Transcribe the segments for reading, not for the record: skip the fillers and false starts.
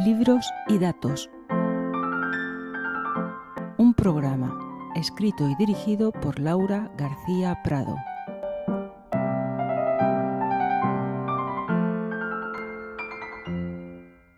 Libros y datos. Un programa escrito y dirigido por Laura García Prado.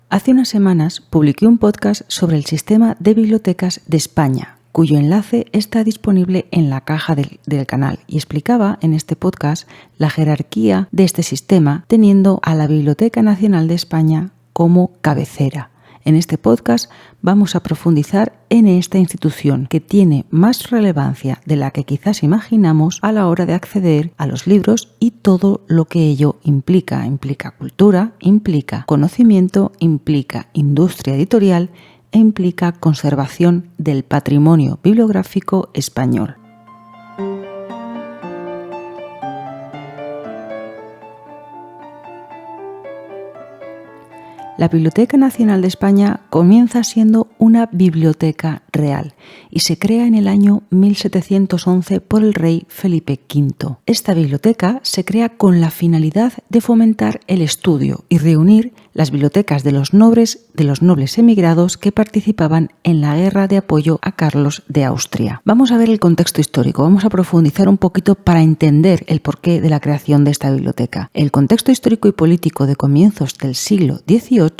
Hace unas semanas publiqué un podcast sobre el sistema de bibliotecas de España, cuyo enlace está disponible en la caja del canal, y explicaba en este podcast la jerarquía de este sistema, teniendo a la Biblioteca Nacional de España como cabecera. En este podcast vamos a profundizar en esta institución que tiene más relevancia de la que quizás imaginamos a la hora de acceder a los libros y todo lo que ello implica. Implica cultura, implica conocimiento, implica industria editorial e implica conservación del patrimonio bibliográfico español. La Biblioteca Nacional de España comienza siendo una biblioteca real y se crea en el año 1711 por el rey Felipe V. Esta biblioteca se crea con la finalidad de fomentar el estudio y reunir las bibliotecas de los nobles emigrados que participaban en la guerra de apoyo a Carlos de Austria. Vamos a ver el contexto histórico, vamos a profundizar un poquito para entender el porqué de la creación de esta biblioteca. El contexto histórico y político de comienzos del siglo XVIII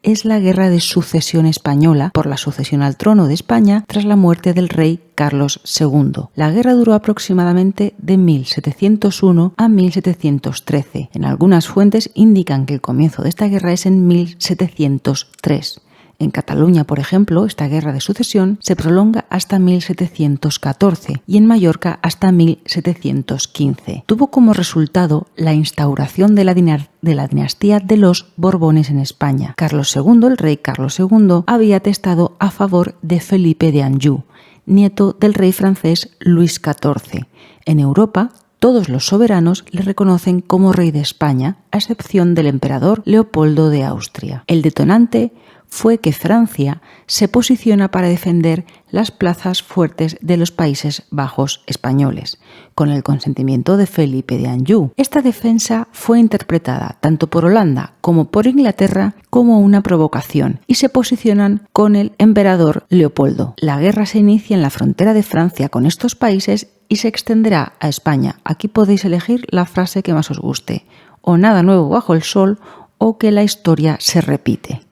es la guerra de sucesión española por la sucesión al trono de España tras la muerte del rey Carlos II. La guerra duró aproximadamente de 1701 a 1713. En algunas fuentes indican que el comienzo de esta guerra es en 1703. En Cataluña, por ejemplo, esta guerra de sucesión se prolonga hasta 1714 y en Mallorca hasta 1715. Tuvo como resultado la instauración de la dinastía de los Borbones en España. Carlos II, el rey Carlos II, había atestado a favor de Felipe de Anjou, nieto del rey francés Luis XIV. En Europa, todos los soberanos le reconocen como rey de España, a excepción del emperador Leopoldo de Austria. El detonante fue que Francia se posiciona para defender las plazas fuertes de los Países Bajos españoles, con el consentimiento de Felipe de Anjou. Esta defensa fue interpretada tanto por Holanda como por Inglaterra como una provocación y se posicionan con el emperador Leopoldo. La guerra se inicia en la frontera de Francia con estos países y se extenderá a España. Aquí podéis elegir la frase que más os guste: o nada nuevo bajo el sol o que la historia se repite.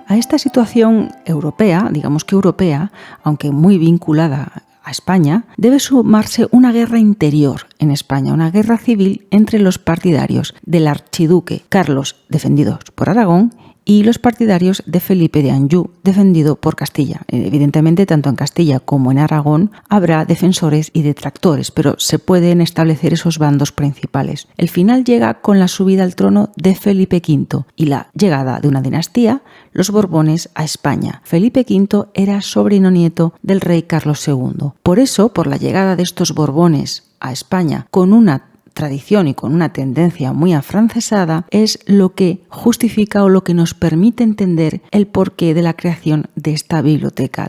A esta situación europea, digamos que europea, aunque muy vinculada a España, debe sumarse una guerra interior en España, una guerra civil entre los partidarios del archiduque Carlos, defendidos por Aragón, y los partidarios de Felipe de Anjou, defendido por Castilla. Evidentemente, tanto en Castilla como en Aragón habrá defensores y detractores, pero se pueden establecer esos bandos principales. El final llega con la subida al trono de Felipe V y la llegada de una dinastía, los Borbones, a España. Felipe V era sobrino nieto del rey Carlos II. Por eso, por la llegada de estos Borbones a España con una tradición y con una tendencia muy afrancesada, es lo que justifica o lo que nos permite entender el porqué de la creación de esta biblioteca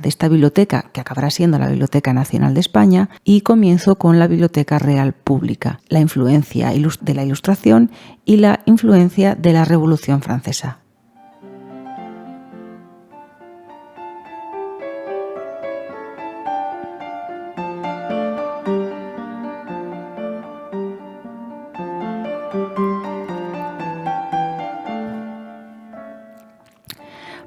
que acabará siendo la Biblioteca Nacional de España, y comienzo con la Biblioteca Real Pública, la influencia de la Ilustración y la influencia de la Revolución Francesa.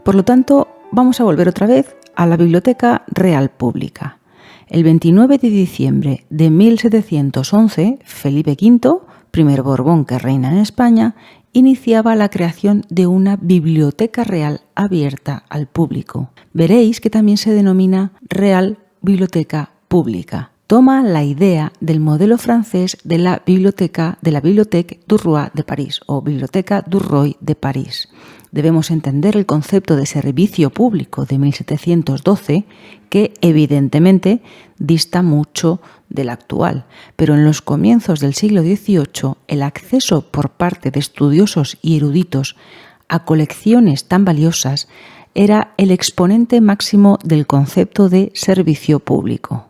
Por lo tanto, vamos a volver otra vez a la Biblioteca Real Pública. El 29 de diciembre de 1711, Felipe V, primer Borbón que reina en España, iniciaba la creación de una biblioteca real abierta al público. Veréis que también se denomina Real Biblioteca Pública. Toma la idea del modelo francés de la Bibliothèque du Roi de París o Biblioteca du Roi de París. Debemos entender el concepto de servicio público de 1712, que evidentemente dista mucho del actual, pero en los comienzos del siglo XVIII el acceso por parte de estudiosos y eruditos a colecciones tan valiosas era el exponente máximo del concepto de servicio público.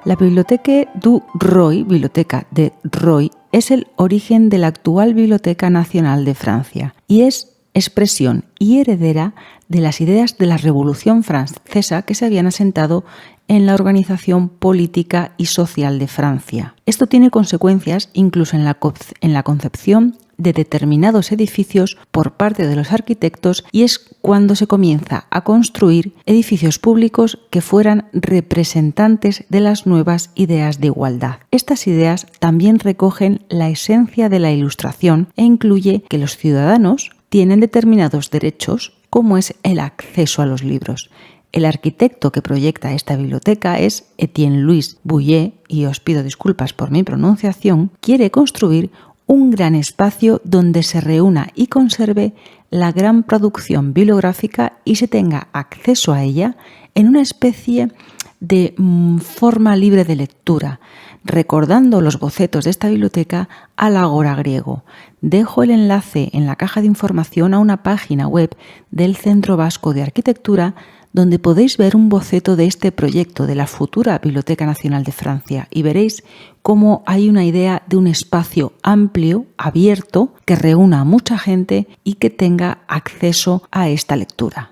La Bibliothèque du Roi, Biblioteca de Roy, es el origen de la actual Biblioteca Nacional de Francia y es expresión y heredera de las ideas de la Revolución Francesa que se habían asentado en la organización política y social de Francia. Esto tiene consecuencias incluso en la concepción de determinados edificios por parte de los arquitectos, y es cuando se comienza a construir edificios públicos que fueran representantes de las nuevas ideas de igualdad. Estas ideas también recogen la esencia de la Ilustración e incluye que los ciudadanos tienen determinados derechos, como es el acceso a los libros. El arquitecto que proyecta esta biblioteca es Étienne Louis Bouyer, y os pido disculpas por mi pronunciación. Quiere construir un gran espacio donde se reúna y conserve la gran producción bibliográfica y se tenga acceso a ella en una especie de forma libre de lectura, recordando los bocetos de esta biblioteca al ágora griego. Dejo el enlace en la caja de información a una página web del Centro Vasco de Arquitectura donde podéis ver un boceto de este proyecto de la futura Biblioteca Nacional de Francia y veréis cómo hay una idea de un espacio amplio, abierto, que reúna a mucha gente y que tenga acceso a esta lectura.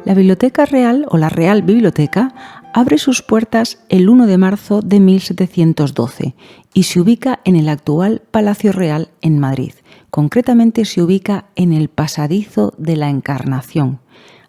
La Biblioteca Real o la Real Biblioteca abre sus puertas el 1 de marzo de 1712 y se ubica en el actual Palacio Real en Madrid. Concretamente se ubica en el Pasadizo de la Encarnación.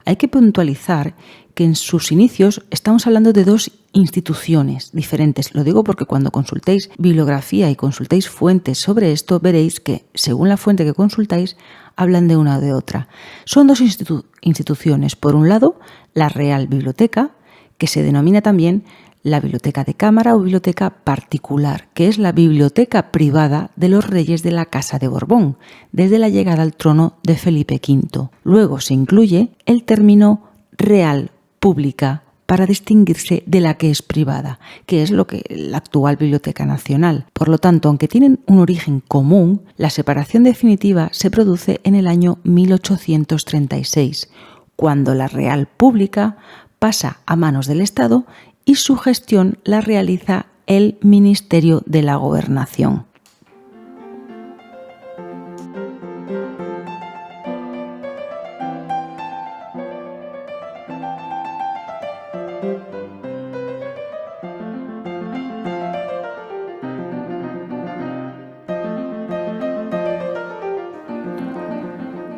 Hay que puntualizar que en sus inicios estamos hablando de dos instituciones diferentes. Lo digo porque cuando consultéis bibliografía y consultéis fuentes sobre esto, veréis que, según la fuente que consultáis, hablan de una o de otra. Son dos instituciones. Por un lado, la Real Biblioteca, que se denomina también la Biblioteca de Cámara o Biblioteca Particular, que es la biblioteca privada de los reyes de la Casa de Borbón, desde la llegada al trono de Felipe V. Luego se incluye el término Real Pública para distinguirse de la que es privada, que es lo que la actual Biblioteca Nacional. Por lo tanto, aunque tienen un origen común, la separación definitiva se produce en el año 1836, cuando la Real Pública pasa a manos del Estado y su gestión la realiza el Ministerio de la Gobernación.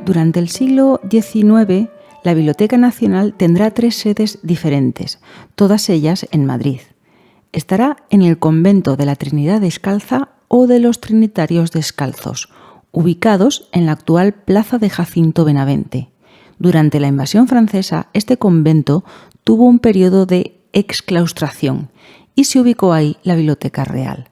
Durante el siglo XIX, la Biblioteca Nacional tendrá 3 sedes diferentes, todas ellas en Madrid. Estará en el Convento de la Trinidad Descalza o de los Trinitarios Descalzos, ubicados en la actual Plaza de Jacinto Benavente. Durante la invasión francesa, este convento tuvo un periodo de exclaustración y se ubicó ahí la Biblioteca Real.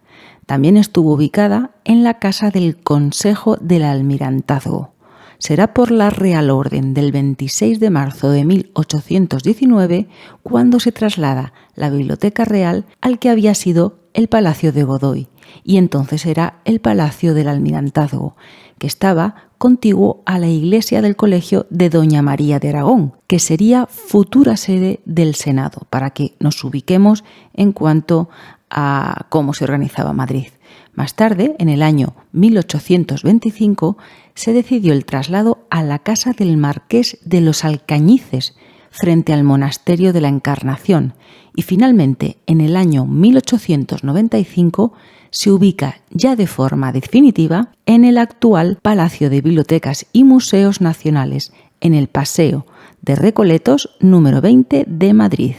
También estuvo ubicada en la Casa del Consejo del Almirantazgo. Será por la Real Orden del 26 de marzo de 1819 cuando se traslada la Biblioteca Real al que había sido el Palacio de Godoy, y entonces era el Palacio del Almirantazgo, que estaba contiguo a la iglesia del Colegio de Doña María de Aragón, que sería futura sede del Senado, para que nos ubiquemos en cuanto a cómo se organizaba Madrid. Más tarde, en el año 1825, se decidió el traslado a la casa del Marqués de los Alcañices, frente al monasterio de la Encarnación y finalmente en el año 1895 se ubica ya de forma definitiva en el actual Palacio de Bibliotecas y Museos Nacionales, en el Paseo de Recoletos número 20 de Madrid.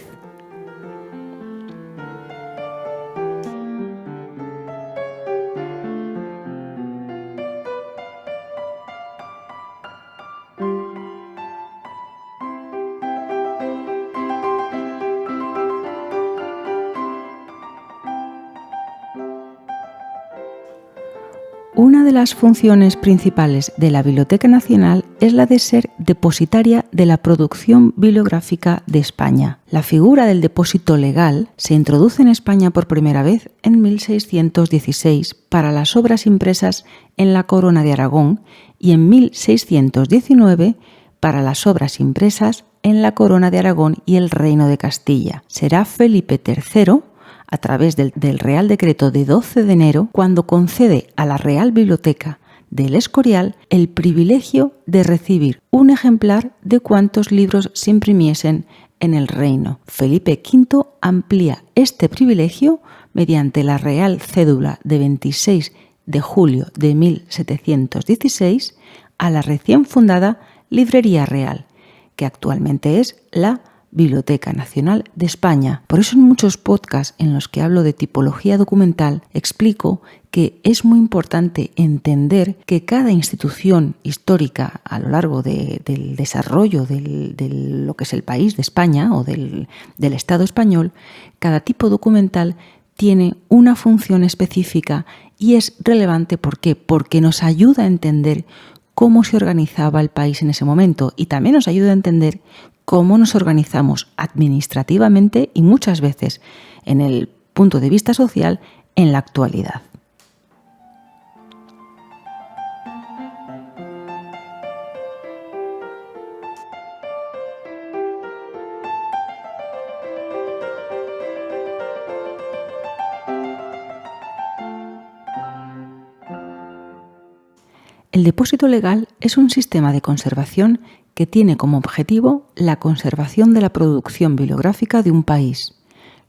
Una de las funciones principales de la Biblioteca Nacional es la de ser depositaria de la producción bibliográfica de España. La figura del depósito legal se introduce en España por primera vez en 1616 para las obras impresas en la Corona de Aragón y en 1619 para las obras impresas en la Corona de Aragón y el Reino de Castilla. Será Felipe III, a través del Real Decreto de 12 de enero, cuando concede a la Real Biblioteca del Escorial el privilegio de recibir un ejemplar de cuantos libros se imprimiesen en el reino. Felipe V amplía este privilegio mediante la Real Cédula de 26 de julio de 1716 a la recién fundada Librería Real, que actualmente es la Biblioteca Nacional de España. Por eso en muchos podcasts en los que hablo de tipología documental explico que es muy importante entender que cada institución histórica a lo largo del desarrollo de lo que es el país de España o del Estado español, cada tipo documental tiene una función específica y es relevante. ¿Por qué? Porque nos ayuda a entender cómo se organizaba el país en ese momento y también nos ayuda a entender cómo nos organizamos administrativamente y muchas veces en el punto de vista social en la actualidad. El depósito legal es un sistema de conservación que tiene como objetivo la conservación de la producción bibliográfica de un país.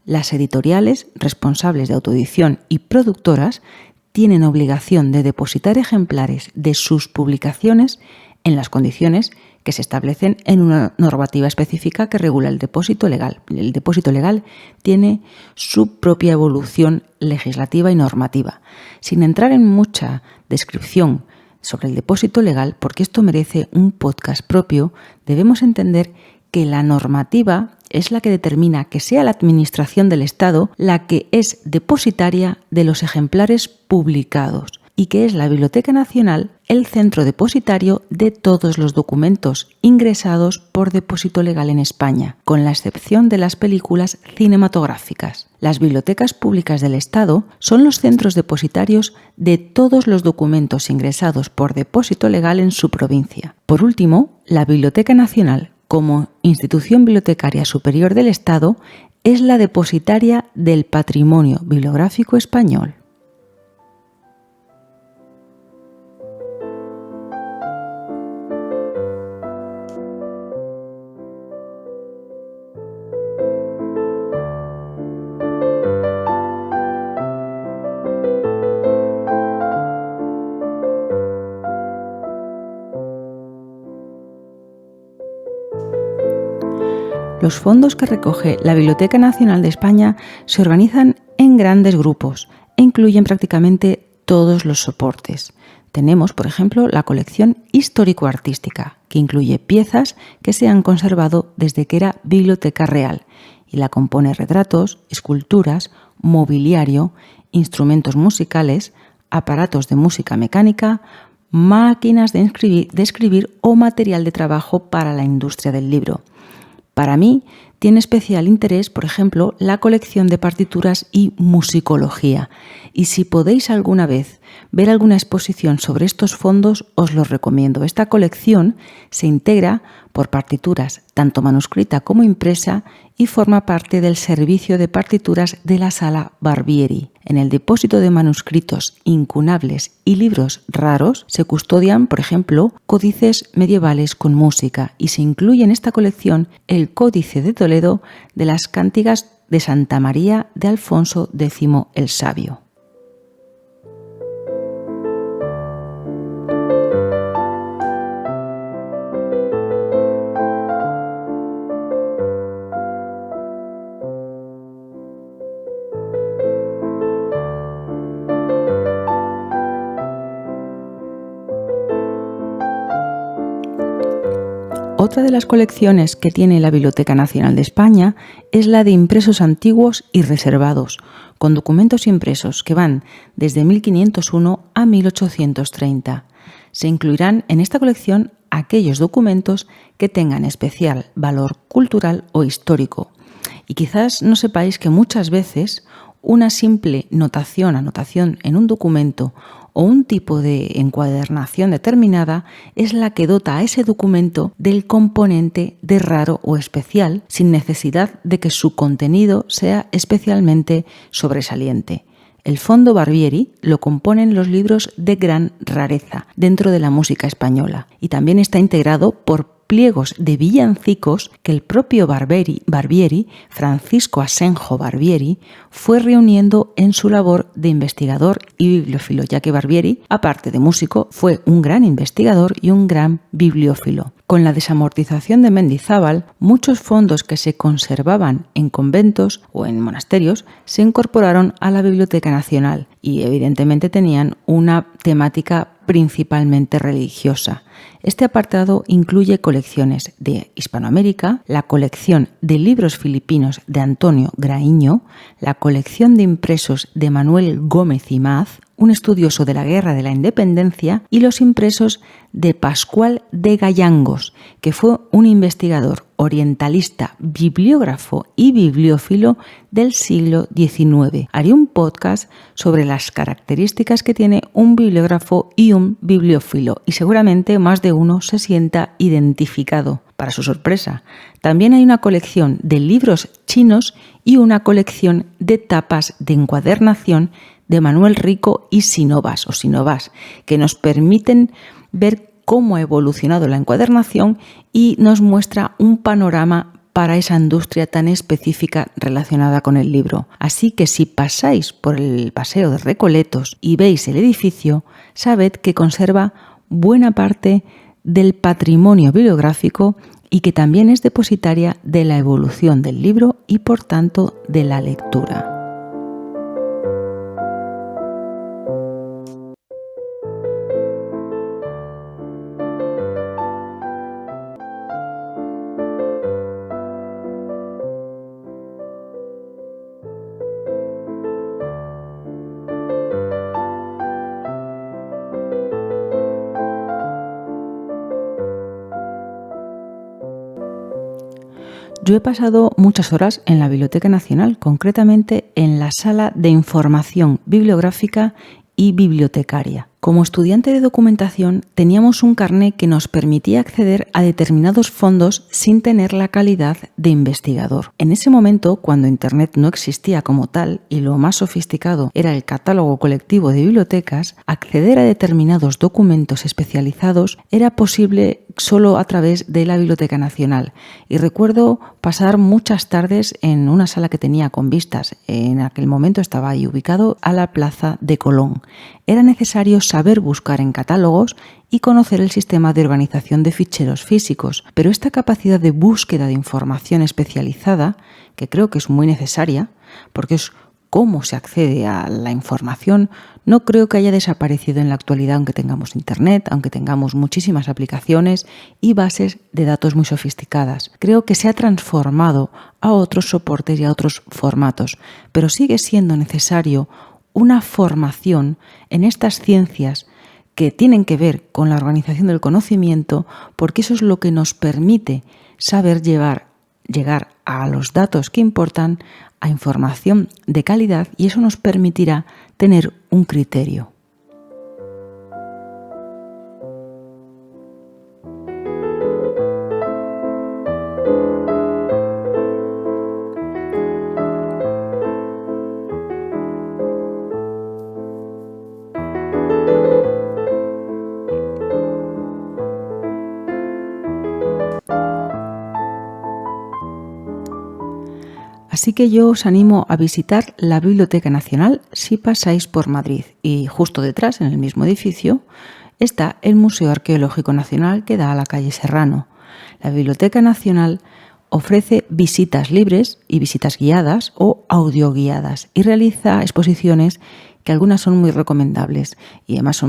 Las editoriales, responsables de autoedición y productoras tienen obligación de depositar ejemplares de sus publicaciones en las condiciones que se establecen en una normativa específica que regula el depósito legal. El depósito legal tiene su propia evolución legislativa y normativa. Sin entrar en mucha descripción sobre el depósito legal, porque esto merece un podcast propio, debemos entender que la normativa es la que determina que sea la Administración del Estado la que es depositaria de los ejemplares publicados y que es la Biblioteca Nacional el centro depositario de todos los documentos ingresados por depósito legal en España, con la excepción de las películas cinematográficas. Las bibliotecas públicas del Estado son los centros depositarios de todos los documentos ingresados por depósito legal en su provincia. Por último, la Biblioteca Nacional, como institución bibliotecaria superior del Estado, es la depositaria del patrimonio bibliográfico español. Los fondos que recoge la Biblioteca Nacional de España se organizan en grandes grupos e incluyen prácticamente todos los soportes. Tenemos, por ejemplo, la colección histórico-artística, que incluye piezas que se han conservado desde que era Biblioteca Real y la compone retratos, esculturas, mobiliario, instrumentos musicales, aparatos de música mecánica, máquinas de escribir o material de trabajo para la industria del libro. Para mí, tiene especial interés, por ejemplo, la colección de partituras y musicología. Y si podéis alguna vez ver alguna exposición sobre estos fondos, os los recomiendo. Esta colección se integra por partituras, tanto manuscrita como impresa, y forma parte del servicio de partituras de la Sala Barbieri. En el depósito de manuscritos incunables y libros raros se custodian, por ejemplo, códices medievales con música, y se incluye en esta colección el Códice de Toledo de las Cántigas de Santa María de Alfonso X el Sabio. Otra de las colecciones que tiene la Biblioteca Nacional de España es la de impresos antiguos y reservados, con documentos impresos que van desde 1501 a 1830. Se incluirán en esta colección aquellos documentos que tengan especial valor cultural o histórico. Y quizás no sepáis que muchas veces una simple anotación en un documento o un tipo de encuadernación determinada es la que dota a ese documento del componente de raro o especial, sin necesidad de que su contenido sea especialmente sobresaliente. El fondo Barbieri lo componen los libros de gran rareza dentro de la música española, y también está integrado por pliegos de villancicos que el propio Barbieri, Francisco Asenjo Barbieri, fue reuniendo en su labor de investigador y bibliófilo, ya que Barbieri, aparte de músico, fue un gran investigador y un gran bibliófilo. Con la desamortización de Mendizábal, muchos fondos que se conservaban en conventos o en monasterios se incorporaron a la Biblioteca Nacional y evidentemente tenían una temática principalmente religiosa. Este apartado incluye colecciones de Hispanoamérica, la colección de libros filipinos de Antonio Graíño, la colección de impresos de Manuel Gómez y Maz, un estudioso de la Guerra de la Independencia, y los impresos de Pascual de Gallangos, que fue un investigador orientalista, bibliógrafo y bibliófilo del siglo XIX. Haré un podcast sobre las características que tiene un bibliógrafo y un bibliófilo, y seguramente más de uno se sienta identificado. Para su sorpresa, también hay una colección de libros chinos y una colección de tapas de encuadernación de Manuel Rico y Sinovas, que nos permiten ver cómo ha evolucionado la encuadernación y nos muestra un panorama para esa industria tan específica relacionada con el libro. Así que si pasáis por el Paseo de Recoletos y veis el edificio, sabed que conserva buena parte del patrimonio bibliográfico y que también es depositaria de la evolución del libro y por tanto de la lectura. Yo he pasado muchas horas en la Biblioteca Nacional, concretamente en la Sala de Información Bibliográfica y Bibliotecaria. Como estudiante de documentación, teníamos un carné que nos permitía acceder a determinados fondos sin tener la calidad de investigador. En ese momento, cuando Internet no existía como tal y lo más sofisticado era el catálogo colectivo de bibliotecas, acceder a determinados documentos especializados era posible solo a través de la Biblioteca Nacional. Y recuerdo pasar muchas tardes en una sala que tenía con vistas. En aquel momento estaba ahí ubicado a la Plaza de Colón. Era necesario saber buscar en catálogos y conocer el sistema de organización de ficheros físicos, pero esta capacidad de búsqueda de información especializada, que creo que es muy necesaria, porque es cómo se accede a la información, no creo que haya desaparecido en la actualidad, aunque tengamos Internet, aunque tengamos muchísimas aplicaciones y bases de datos muy sofisticadas. Creo que se ha transformado a otros soportes y a otros formatos, pero sigue siendo necesario una formación en estas ciencias que tienen que ver con la organización del conocimiento, porque eso es lo que nos permite saber llegar a los datos que importan, a información de calidad, y eso nos permitirá tener un criterio. Así que yo os animo a visitar la Biblioteca Nacional si pasáis por Madrid, y justo detrás, en el mismo edificio, está el Museo Arqueológico Nacional que da a la calle Serrano. La Biblioteca Nacional ofrece visitas libres y visitas guiadas o audioguiadas y realiza exposiciones que algunas son muy recomendables y además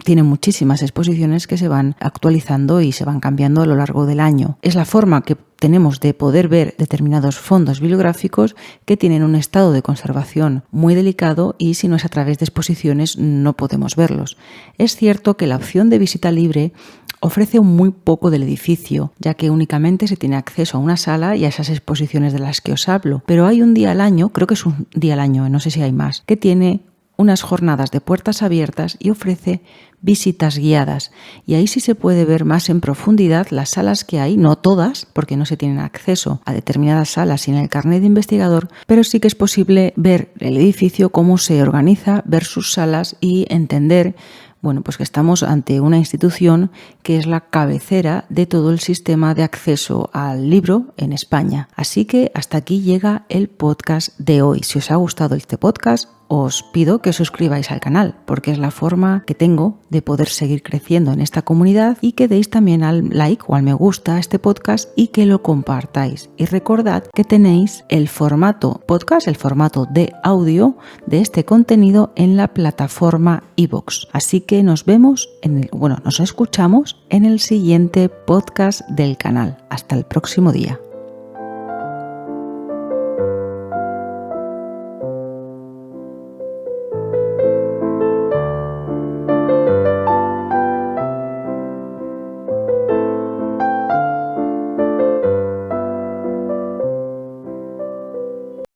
tienen muchísimas exposiciones que se van actualizando y se van cambiando a lo largo del año. Es la forma que tenemos de poder ver determinados fondos bibliográficos que tienen un estado de conservación muy delicado y si no es a través de exposiciones no podemos verlos. Es cierto que la opción de visita libre ofrece muy poco del edificio, ya que únicamente se tiene acceso a una sala y a esas exposiciones de las que os hablo. Pero hay un día al año, creo que es un día al año, no sé si hay más, que tiene unas jornadas de puertas abiertas y ofrece visitas guiadas. Y ahí sí se puede ver más en profundidad las salas que hay, no todas, porque no se tienen acceso a determinadas salas sin el carnet de investigador, pero sí que es posible ver el edificio, cómo se organiza, ver sus salas y entender pues que estamos ante una institución que es la cabecera de todo el sistema de acceso al libro en España. Así que hasta aquí llega el podcast de hoy. Si os ha gustado este podcast, os pido que os suscribáis al canal, porque es la forma que tengo de poder seguir creciendo en esta comunidad, y que deis también al like o al me gusta a este podcast y que lo compartáis. Y recordad que tenéis el formato podcast, el formato de audio de este contenido en la plataforma iVoox. Así que nos escuchamos en el siguiente podcast del canal. Hasta el próximo día.